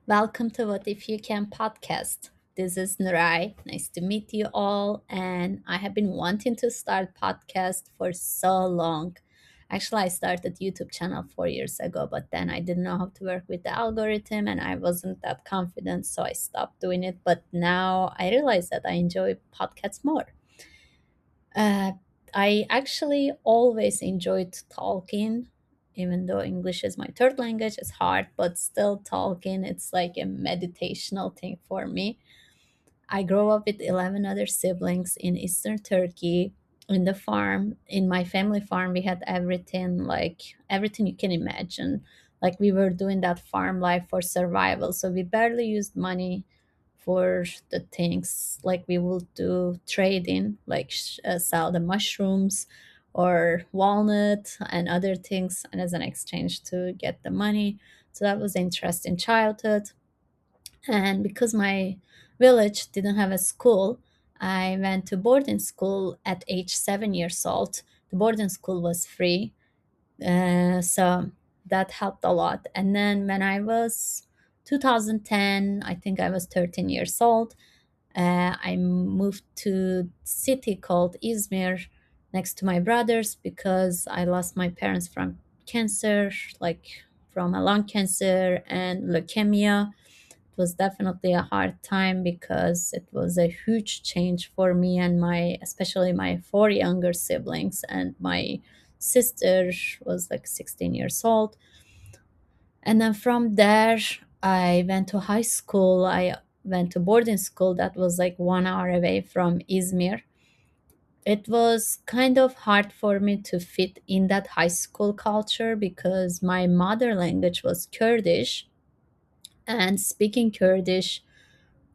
Welcome to What If You Can podcast. This is Nurai. Nice to meet you all. And I have been wanting to start podcast for so long. Actually, I started YouTube channel 4 years ago, but then I didn't know how to work with the algorithm and I wasn't that confident, so I stopped doing it. But now I realize that I enjoy podcasts more. Uh, I actually always enjoyed talking, even though English is my third language. It's hard, but still talking, it's like a meditational thing for me. I grew up with 11 other siblings in Eastern Turkey. In the farm, in my family farm, we had everything like everything you can imagine. Like we were doing that farm life for survival. So we barely used money for the things like we will do trading, like sell the mushrooms or walnut and other things, and as an exchange to get the money. So that was interesting childhood. And because my village didn't have a school, I went to boarding school at age 7 years old. The boarding school was free, so that helped a lot. And then when I was 2010, I think I was 13 years old. I moved to city called Izmir next to my brothers because I lost my parents from cancer, like from a lung cancer and leukemia. It was definitely a hard time because it was a huge change for me and my, especially my four younger siblings, and my sister was like 16 years old. And then from there, I went to high school. I went to boarding school that was like 1 hour away from Izmir. It was kind of hard for me to fit in that high school culture because my mother language was Kurdish, and speaking Kurdish,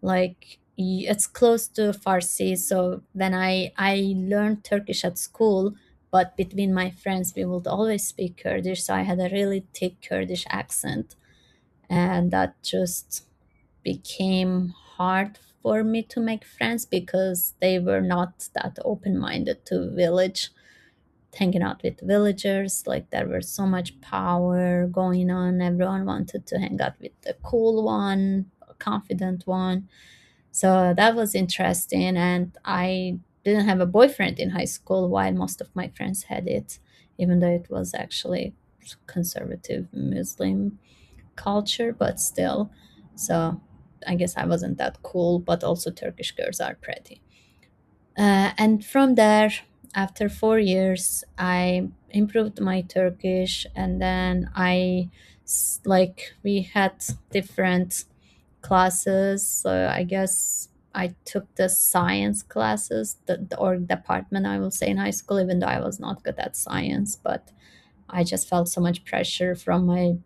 like it's close to Farsi. So when I learned Turkish at school, but between my friends we would always speak Kurdish, so I had a really thick Kurdish accent, and that just became hard for me to make friends because they were not that open-minded to village, hanging out with villagers. Like there was so much power going on, everyone wanted to hang out with the cool one, confident one. So that was interesting. And I didn't have a boyfriend in high school while most of my friends had it, even though it was actually conservative Muslim culture, but still. So I guess I wasn't that cool, but also Turkish girls are pretty. And from there, after 4 years, I improved my Turkish, and then like we had different classes. So I guess I took the science classes, or department, I will say, in high school, even though I was not good at science. But I just felt so much pressure from my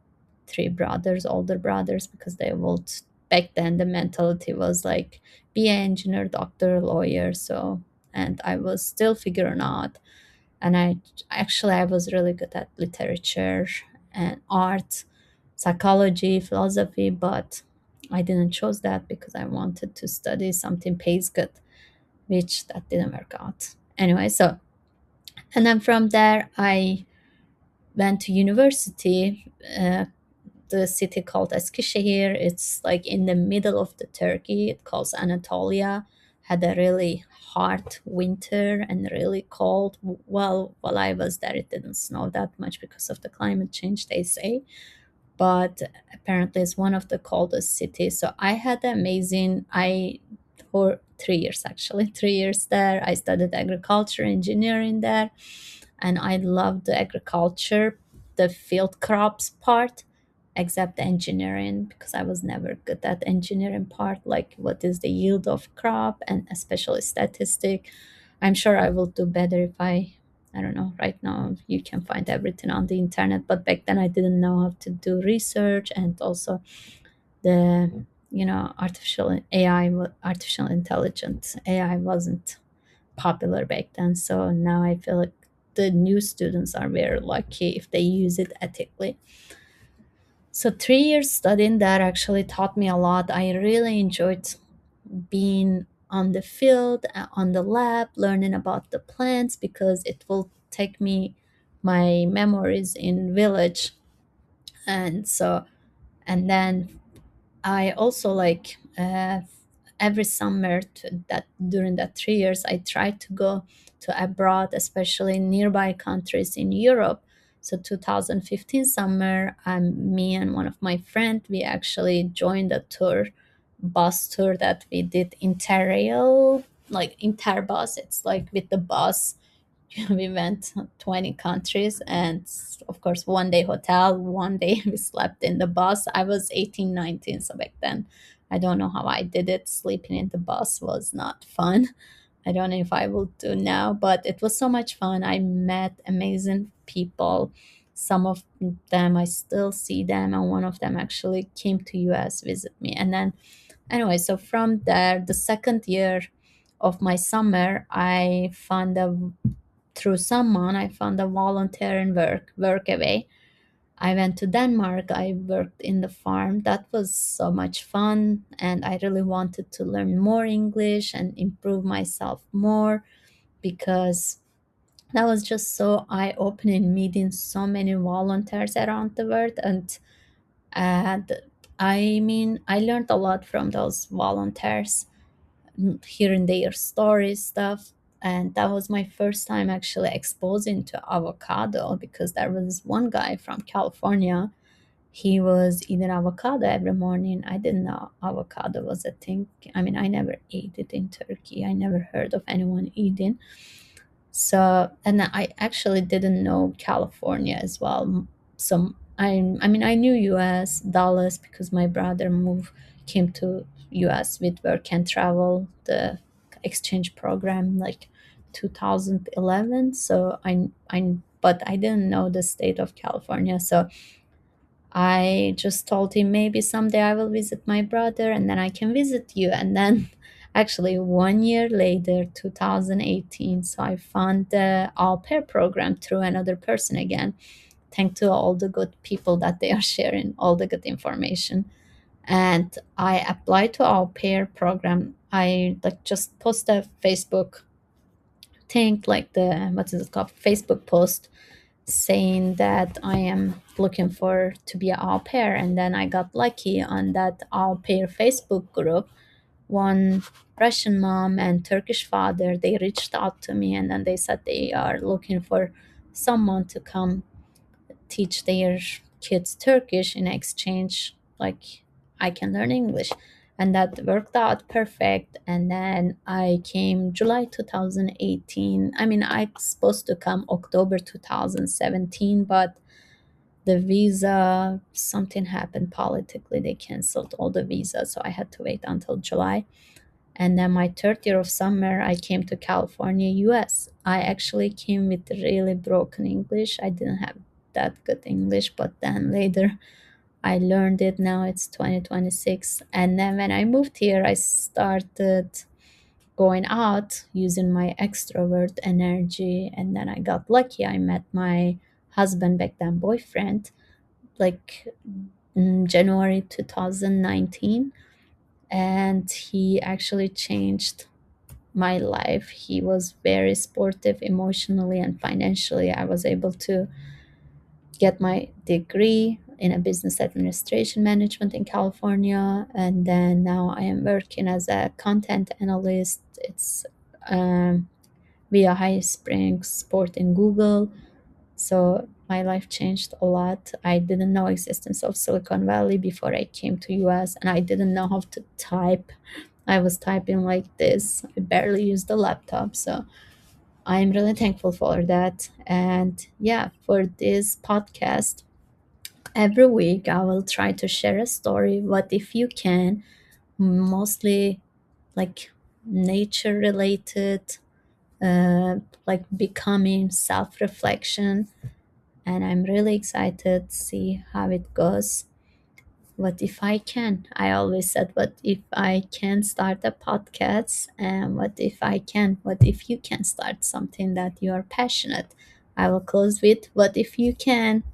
three brothers, older brothers, because they would, back then the mentality was like be an engineer, doctor, lawyer. So, and I was still figuring out. And I was really good at literature and art, psychology, philosophy, but I didn't choose that because I wanted to study something pays good, which that didn't work out. Anyway, so and then from there I went to university, the city called Eskişehir. It's like in the middle of the Turkey. It calls Anatolia. Had a really hard winter and really cold. Well, while I was there, it didn't snow that much because of the climate change, they say. But apparently, it's one of the coldest cities. So I had amazing. I for 3 years actually, 3 years there. I studied agriculture engineering there, and I loved the agriculture, the field crops part, except engineering because I was never good at engineering part, like what is the yield of crop and especially statistic. I'm sure I will do better if I don't know. Right now you can find everything on the internet, but back then I didn't know how to do research, and also the artificial AI, artificial intelligence AI wasn't popular back then. So now I feel like the new students are very lucky if they use it ethically. So 3 years studying that actually taught me a lot. I really enjoyed being on the field, on the lab, learning about the plants because it will take me my memories in village. And so, and then I also like every summer that during that 3 years I tried to go to abroad, especially nearby countries in Europe. So 2015 summer, me and one of my friend, we actually joined a tour, bus tour that we did Interrail, like Interbus. It's like with the bus we went 20 countries, and of course 1 day hotel, 1 day we slept in the bus. I was 18, 19, so back then I don't know how I did it. Sleeping in the bus was not fun. I don't know if I will do now, but it was so much fun. I met amazing people. Some of them I still see them, and one of them actually came to US visit me. And then anyway, so from there, the second year of my summer, I found a through someone, I found a volunteering work away. I went to Denmark. I worked in the farm. That was so much fun, and I really wanted to learn more English and improve myself more, because that was just so eye-opening, meeting so many volunteers around the world. And I mean, I learned a lot from those volunteers, hearing their stories stuff. And that was my first time actually exposing to avocado, because there was one guy from California. He was eating avocado every morning. I didn't know avocado was a thing. I mean, I never ate it in Turkey. I never heard of anyone eating. So, and I actually didn't know California as well. So I mean, I knew US, Dallas, because my brother came to US with work and travel, the exchange program, like 2011. So but I didn't know the state of California. So I just told him maybe someday I will visit my brother and then I can visit you. And then actually 1 year later, 2018, so I found the au pair program through another person again. Thanks to all the good people that they are sharing all the good information. And I applied to au pair program. I like just post a Facebook thing, like the what is it called? Facebook post saying that I am looking for to be an au pair, and then I got lucky on that au pair Facebook group. One Russian mom and Turkish father, they reached out to me, and then they said they are looking for someone to come teach their kids Turkish in exchange, like I can learn English. And that worked out perfect. And then I came July 2018. I mean, I was supposed to come October 2017, but the visa, something happened politically. They canceled all the visas, so I had to wait until July. And then my third year of summer, I came to California, US. I actually came with really broken English. I didn't have that good English, but then later I learned it. Now it's 2026. And then when I moved here, I started going out using my extrovert energy. And then I got lucky. I met my husband, back then boyfriend, like January 2019. And he actually changed my life. He was very supportive emotionally and financially. I was able to get my degree in a business administration management in California, and then now I am working as a content analyst. It's via High Springs Sport in Google. So my life changed a lot. I didn't know existence of Silicon Valley before I came to US, and I didn't know how to type. I was typing like this. I barely used the laptop. So I'm really thankful for that. And yeah, for this podcast, every week I will try to share a story. What if you can? Mostly like nature related, uh, like becoming, self reflection. And I'm really excited to see how it goes. What if I can? I always said, what if I can start a podcast? And what if I can? What if you can start something that you are passionate? I will close with, what if you can?